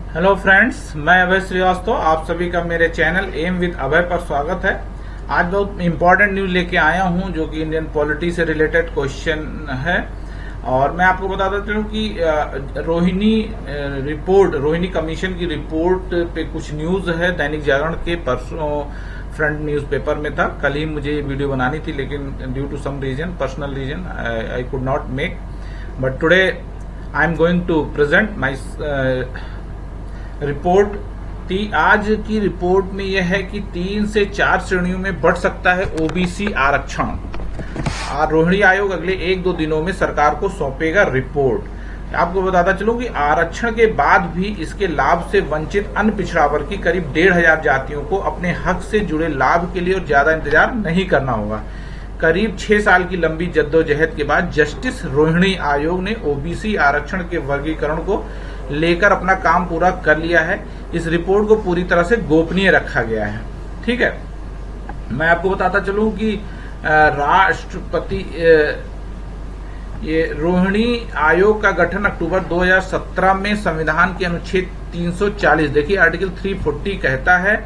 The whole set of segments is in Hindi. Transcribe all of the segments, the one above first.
हेलो फ्रेंड्स, मैं अभय श्रीवास्तव। आप सभी का मेरे चैनल एम विद अभय पर स्वागत है। आज बहुत इंपॉर्टेंट न्यूज लेके आया हूं जो कि इंडियन पॉलिटी से रिलेटेड क्वेश्चन है। और मैं आपको बताता चलूं कि रोहिणी कमीशन की रिपोर्ट पे कुछ न्यूज है। दैनिक जागरण के परसों फ्रंट न्यूज़पेपर में था। कल ही मुझे ये वीडियो बनानी थी, लेकिन due to some reason, personal reason, I could not make, but today I am going to present my report. आज की रिपोर्ट में यह है कि 3 से 4 श्रेणियों में बढ़ सकता है ओबीसी आरक्षण। रोहिणी आयोग अगले 1-2 दिनों में सरकार को सौंपेगा रिपोर्ट। आपको बताता चलूं कि आरक्षण के बाद भी इसके लाभ से वंचित अन्य पिछड़ा वर्ग की करीब 1,500 जातियों को अपने हक से जुड़े लाभ के लिए और ज्यादा इंतजार नहीं करना होगा। करीब 6 साल की लंबी जद्दोजहद के बाद जस्टिस रोहिणी आयोग ने ओबीसी आरक्षण के वर्गीकरण को लेकर अपना काम पूरा कर लिया है। इस रिपोर्ट को पूरी तरह से गोपनीय रखा गया है। ठीक है, मैं आपको बताता चलूं कि राष्ट्रपति ये रोहिणी आयोग का गठन अक्टूबर 2017 में संविधान के अनुच्छेद 340, देखिए आर्टिकल 340 कहता है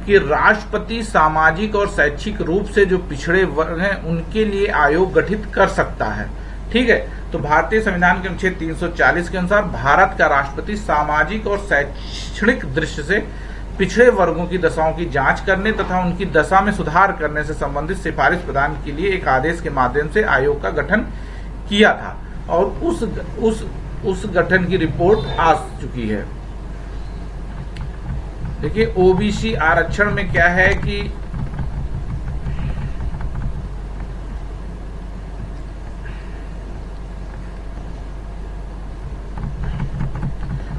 कि राष्ट्रपति सामाजिक और शैक्षिक रूप से जो पिछड़े वर्ग हैं उनके लिए आयोग गठित कर सकता है। ठीक है, तो भारतीय संविधान के अनुच्छेद 340 के अनुसार भारत का राष्ट्रपति सामाजिक और शैक्षणिक दृष्टि से पिछड़े वर्गों की दशाओं की जांच करने तथा उनकी दशा में सुधार करने से संबंधित सिफारिश प्रदान के लिए एक आदेश के माध्यम से आयोग का गठन किया था और उस गठन की रिपोर्ट आ चुकी है। देखिए, ओबीसी आरक्षण में क्या है कि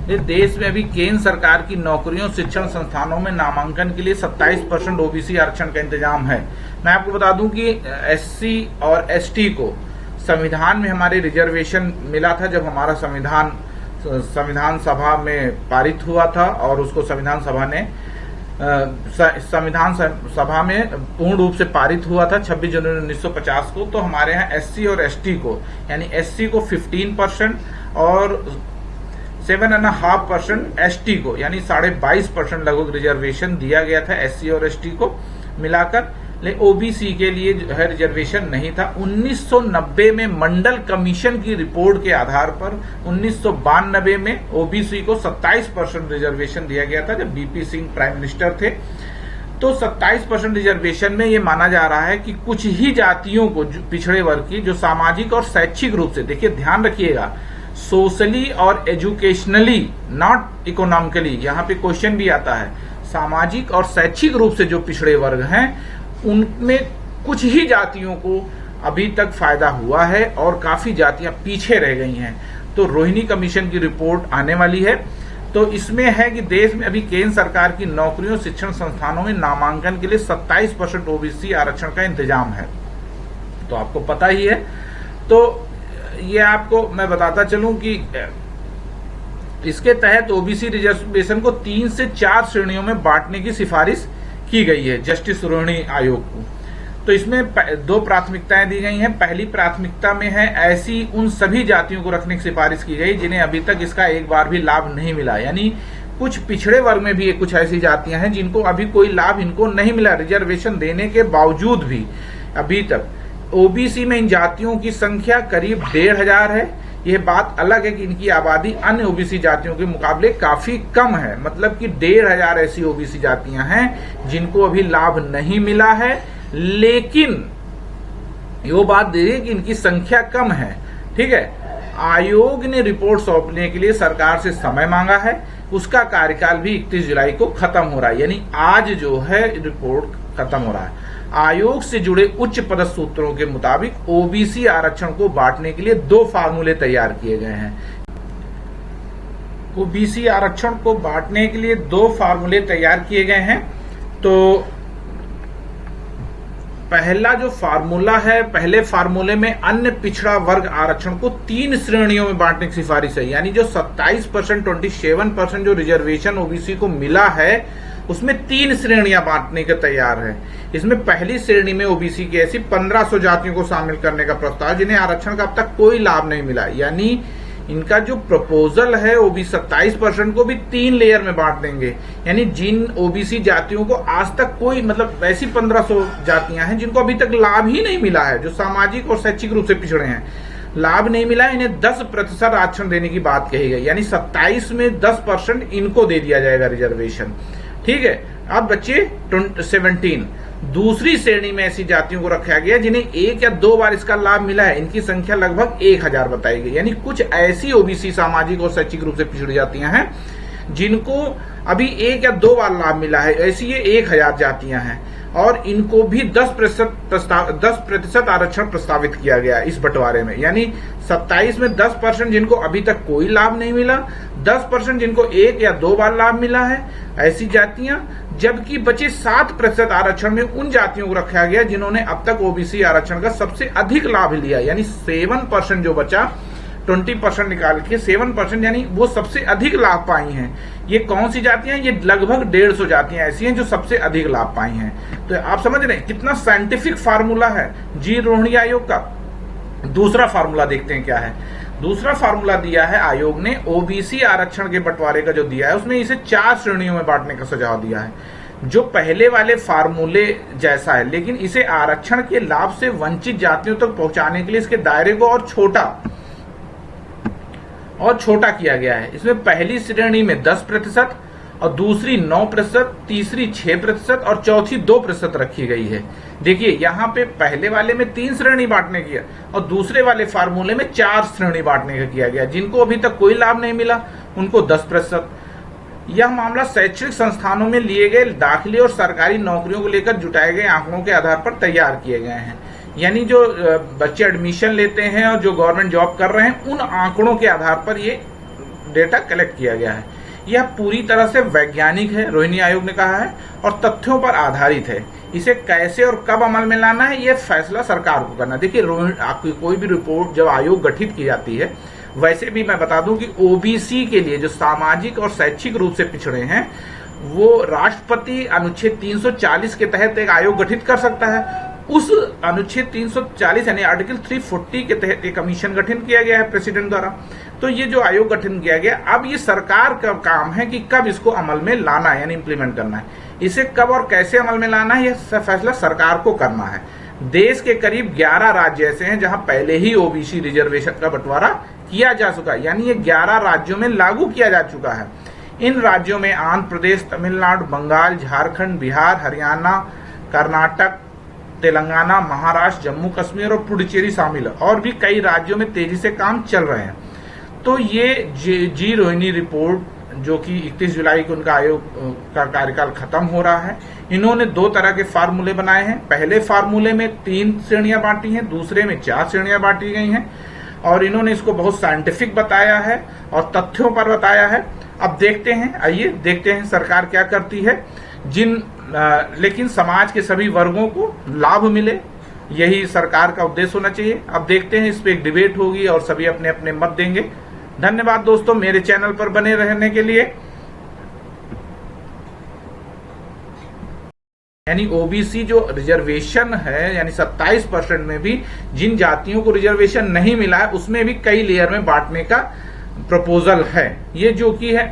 देश में अभी केंद्र सरकार की नौकरियों शिक्षण संस्थानों में नामांकन के लिए 27% ओबीसी आरक्षण का इंतजाम है। मैं आपको बता दूं कि एससी और एसटी को संविधान में हमारे रिजर्वेशन मिला था जब हमारा संविधान सभा में पारित हुआ था और उसको संविधान सभा में पूर्ण रूप से पारित हुआ था 26 जनवरी 1950 को। तो हमारे यहाँ एससी और एसटी को, यानी एससी को 15% और 7.5% एसटी को, यानी 22.5% लगभग रिजर्वेशन दिया गया था एससी और एसटी को मिलाकर। लेकिन ओबीसी के लिए जो है रिजर्वेशन नहीं था। 1990 में मंडल कमीशन की रिपोर्ट के आधार पर 1992 में ओबीसी को 27% रिजर्वेशन दिया गया था जब बीपी सिंह प्राइम मिनिस्टर थे। तो 27% रिजर्वेशन में ये माना जा रहा है कि कुछ ही जातियों को, पिछड़े वर्ग की, जो सामाजिक और शैक्षिक रूप से, देखिए ध्यान रखिएगा, सोशली और एजुकेशनली, नॉट इकोनॉमिकली, यहाँ पे क्वेश्चन भी आता है, सामाजिक और शैक्षिक रूप से जो पिछड़े वर्ग हैं उनमें कुछ ही जातियों को अभी तक फायदा हुआ है और काफी जातियां पीछे रह गई हैं। तो रोहिणी कमीशन की रिपोर्ट आने वाली है। तो इसमें है कि देश में अभी केंद्र सरकार की नौकरियों शिक्षण संस्थानों में नामांकन के लिए 27% ओबीसी आरक्षण का इंतजाम है। तो आपको पता ही है। तो ये आपको मैं बताता चलूं कि इसके तहत ओबीसी रिजर्वेशन को 3 से 4 श्रेणियों में बांटने की सिफारिश की गई है जस्टिस रोहिणी आयोग को। तो इसमें 2 प्राथमिकताएं दी गई हैं। पहली प्राथमिकता में है ऐसी उन सभी जातियों को रखने की सिफारिश की गई जिन्हें अभी तक इसका एक बार भी लाभ नहीं मिला, यानी कुछ पिछड़े वर्ग में भी कुछ ऐसी जातियां हैं जिनको अभी कोई लाभ इनको नहीं मिला रिजर्वेशन देने के बावजूद भी अभी तक। ओबीसी में इन जातियों की संख्या करीब 1,500 है। यह बात अलग है कि इनकी आबादी अन्य ओबीसी जातियों के मुकाबले काफी कम है, मतलब कि 1,500 ऐसी ओबीसी जातियां हैं जिनको अभी लाभ नहीं मिला है। लेकिन ये बात दे रही है कि इनकी संख्या कम है। ठीक है, आयोग ने रिपोर्ट सौंपने के लिए सरकार से समय मांगा है। उसका कार्यकाल भी 31 जुलाई को खत्म हो रहा है, यानी आज जो है रिपोर्ट खत्म हो रहा है। आयोग से जुड़े उच्च पदस्थ सूत्रों के मुताबिक ओबीसी आरक्षण को बांटने के लिए 2 फार्मूले तैयार किए गए हैं। ओबीसी आरक्षण को बांटने के लिए 2 फार्मूले तैयार किए गए हैं। तो पहला जो फार्मूला है, पहले फार्मूले में अन्य पिछड़ा वर्ग आरक्षण को 3 श्रेणियों में बांटने की सिफारिश है, यानी जो 27%, 27% जो रिजर्वेशन ओबीसी को मिला है उसमें 3 श्रेणियां बांटने के तैयार है। इसमें पहली श्रेणी में ओबीसी की ऐसी 1500 जातियों को शामिल करने का प्रस्ताव जिन्हें आरक्षण का अब तक कोई लाभ नहीं मिला, यानी इनका जो प्रपोजल है वो भी 27% को भी 3 लेयर में बांट देंगे। यानी जिन ओबीसी जातियों को आज तक कोई मतलब ऐसी 1500 जातियां हैं जिनको अभी तक लाभ ही नहीं मिला है, जो सामाजिक और शैक्षिक रूप से पिछड़े हैं, लाभ नहीं मिला, इन्हें 10% आरक्षण देने की बात कही गई। यानी 27 में 10% इनको दे दिया जाएगा रिजर्वेशन। ठीक है। अब बच्चे 17 दूसरी श्रेणी में ऐसी जातियों को रखा गया जिन्हें 1 या 2 बार इसका लाभ मिला है। इनकी संख्या लगभग 1000 बताई गई। यानी कुछ ऐसी ओबीसी सामाजिक और शैक्षिक रूप से पिछड़ी जातियां हैं जिनको अभी 1 या 2 बार लाभ मिला है, ऐसी ये 1000 जातियां हैं और इनको भी 10% आरक्षण प्रस्तावित किया गया इस बंटवारे में। यानी 27 में 10% जिनको अभी तक कोई लाभ नहीं मिला, 10% जिनको 1 या 2 बार लाभ मिला है, ऐसी जातियां, जबकि बचे 7% आरक्षण में उन जातियों को रखा गया जिन्होंने अब तक ओबीसी आरक्षण का सबसे अधिक लाभ लिया। यानी 7% जो बचा, 20% निकाल के 7% यानी वो सबसे अधिक लाभ पाई हैं। ये कौन सी जातियां? ये लगभग 150 जातियां ऐसी हैं जो सबसे अधिक लाभ पाई हैं। तो आप समझ रहे हैं कितना साइंटिफिक फार्मूला है जी रोहिणी आयोग का। दूसरा फार्मूला देखते हैं क्या है। दूसरा फार्मूला दिया है आयोग ने ओबीसी आरक्षण के बंटवारे का जो दिया है, उसमें इसे 4 श्रेणियों में बांटने का सुझाव दिया है, जो पहले वाले फार्मूले जैसा है, लेकिन इसे आरक्षण के लाभ से वंचित जातियों तक पहुंचाने के लिए इसके दायरे को और छोटा किया गया है। इसमें पहली श्रेणी में 10% और दूसरी 9%, तीसरी 6% और चौथी 2% रखी गई है। देखिए यहाँ पे पहले वाले में 3 श्रेणी बांटने की और दूसरे वाले फार्मूले में 4 श्रेणी बांटने का किया गया। जिनको अभी तक कोई लाभ नहीं मिला उनको 10%। यह मामला शैक्षणिक संस्थानों में लिए गए दाखिले और सरकारी नौकरियों को लेकर जुटाए गए आंकड़ों के आधार पर तैयार किए गए हैं। यानी जो बच्चे एडमिशन लेते हैं और जो गवर्नमेंट जॉब कर रहे हैं, उन आंकड़ों के आधार पर ये डेटा कलेक्ट किया गया है। यह पूरी तरह से वैज्ञानिक है, रोहिणी आयोग ने कहा है, और तथ्यों पर आधारित है। इसे कैसे और कब अमल में लाना है, यह फैसला सरकार को करना। देखिए आपकी कोई भी रिपोर्ट जब आयोग गठित की जाती है, वैसे भी मैं बता दूं कि ओबीसी के लिए जो सामाजिक और शैक्षिक रूप से पिछड़े हैं, वो राष्ट्रपति अनुच्छेद 340 के तहत एक आयोग गठित कर सकता है। उस अनुच्छेद 340 यानी आर्टिकल 340 के तहत एक कमीशन गठन किया गया है प्रेसिडेंट द्वारा। तो ये जो आयोग गठन किया गया, अब ये सरकार का काम है कि कब इसको अमल में लाना है, यानी इंप्लीमेंट करना है। इसे कब और कैसे अमल में लाना है, यह फैसला सरकार को करना है। देश के करीब 11 राज्य ऐसे हैं जहां पहले ही ओबीसी रिजर्वेशन का बंटवारा किया जा चुका है, यानी ये 11 राज्यों में लागू किया जा चुका है। इन राज्यों में आंध्र प्रदेश, तमिलनाडु, बंगाल, झारखंड, बिहार, हरियाणा, कर्नाटक, तेलंगाना, महाराष्ट्र, जम्मू कश्मीर और पुडुचेरी शामिल है, और भी कई राज्यों में तेजी से काम चल रहे हैं। तो ये जी रोहिणी रिपोर्ट, जो कि 31 जुलाई को उनका आयोग का कार्यकाल खत्म हो रहा है, इन्होंने 2 तरह के फार्मूले बनाए हैं। पहले फार्मूले में 3 श्रेणियां बांटी हैं, दूसरे में 4 श्रेणियां बांटी गई हैं, और इन्होंने इसको बहुत साइंटिफिक बताया है और तथ्यों पर बताया है। अब देखते हैं, आइए देखते हैं सरकार क्या करती है, लेकिन समाज के सभी वर्गों को लाभ मिले, यही सरकार का उद्देश्य होना चाहिए। अब देखते हैं, इस पे एक डिबेट होगी और सभी अपने अपने मत देंगे। धन्यवाद दोस्तों मेरे चैनल पर बने रहने के लिए। यानी ओबीसी जो रिजर्वेशन है, यानी 27% में भी जिन जातियों को रिजर्वेशन नहीं मिला है, उसमें भी कई लेयर में बांटने का प्रपोजल है। ये जो कि है